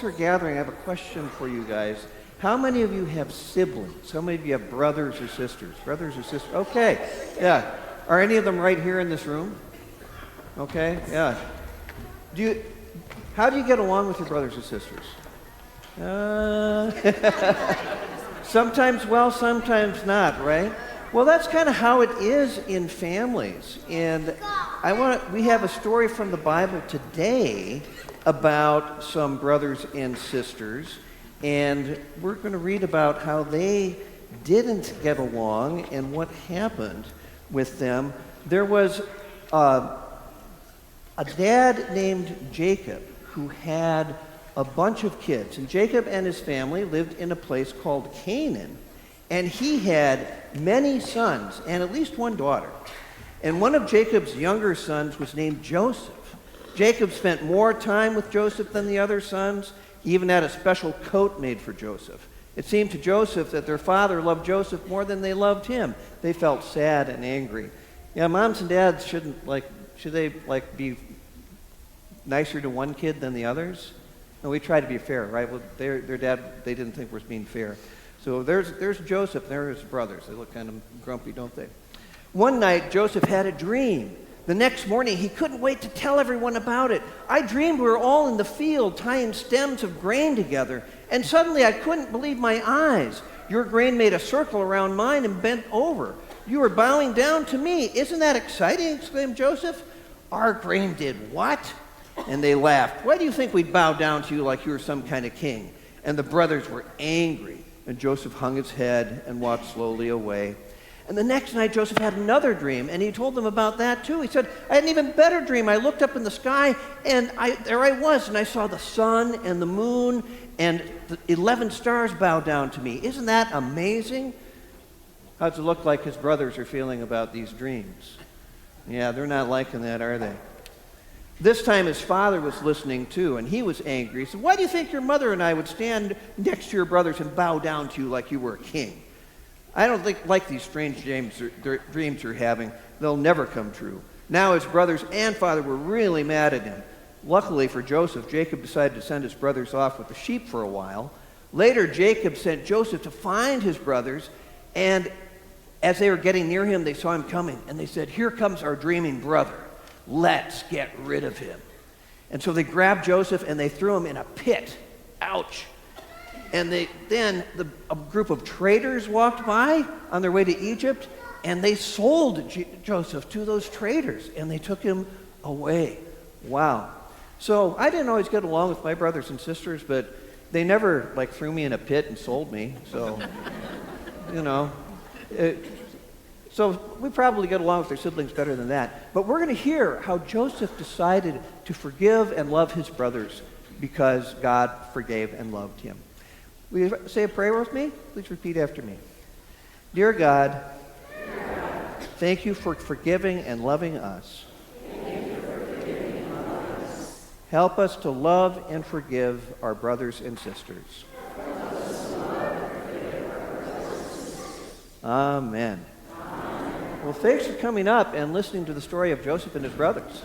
folks are gathering, I have a question for you guys. How many of you have siblings? How many of you have brothers or sisters? Brothers or sisters? Okay, yeah. Are any of them right here in this room? Okay, yeah. How do you get along with your brothers or sisters? Sometimes well, sometimes not, right? Well, that's kind of how it is in families. And we have a story from the Bible today about some brothers and sisters, and we're going to read about how they didn't get along and what happened with them. There was a dad named Jacob who had a bunch of kids, and Jacob and his family lived in a place called Canaan, and he had many sons and at least one daughter. And one of Jacob's younger sons was named Joseph. Jacob spent more time with Joseph than the other sons. He even had a special coat made for Joseph. It seemed to Joseph that their father loved Joseph more than they loved him. They felt sad and angry. Yeah, moms and dads should they be nicer to one kid than the others? No, we try to be fair, right? Well, their dad, they didn't think was being fair. So there's Joseph, and there's his brothers. They look kind of grumpy, don't they? One night, Joseph had a dream. The next morning, he couldn't wait to tell everyone about it. I dreamed we were all in the field tying stems of grain together, and suddenly I couldn't believe my eyes. Your grain made a circle around mine and bent over. You were bowing down to me. Isn't that exciting? Exclaimed Joseph. Our grain did what? And they laughed. Why do you think we'd bow down to you like you were some kind of king? And the brothers were angry. And Joseph hung his head and walked slowly away. And the next night, Joseph had another dream, and he told them about that too. He said, I had an even better dream. I looked up in the sky, and there I was, and I saw the sun and the moon, and the 11 stars bow down to me. Isn't that amazing? How does it look like his brothers are feeling about these dreams? Yeah, they're not liking that, are they? This time his father was listening too, and he was angry. He said, why do you think your mother and I would stand next to your brothers and bow down to you like you were a king? I don't like these strange dreams you're having. They'll never come true. Now his brothers and father were really mad at him. Luckily for Joseph, Jacob decided to send his brothers off with the sheep for a while. Later, Jacob sent Joseph to find his brothers, and as they were getting near him, they saw him coming, and they said, here comes our dreaming brother. Let's get rid of him. And so they grabbed Joseph and they threw him in a pit. Ouch. And then a group of traders walked by on their way to Egypt, and they sold Joseph to those traders, and they took him away. Wow. So I didn't always get along with my brothers and sisters, but they never threw me in a pit and sold me. So, so we probably get along with their siblings better than that. But we're going to hear how Joseph decided to forgive and love his brothers because God forgave and loved him. Will you say a prayer with me? Please repeat after me. Dear God, thank you for forgiving and loving us. Help us to love and forgive our brothers and sisters. Amen. Well, thanks for coming up and listening to the story of Joseph and his brothers.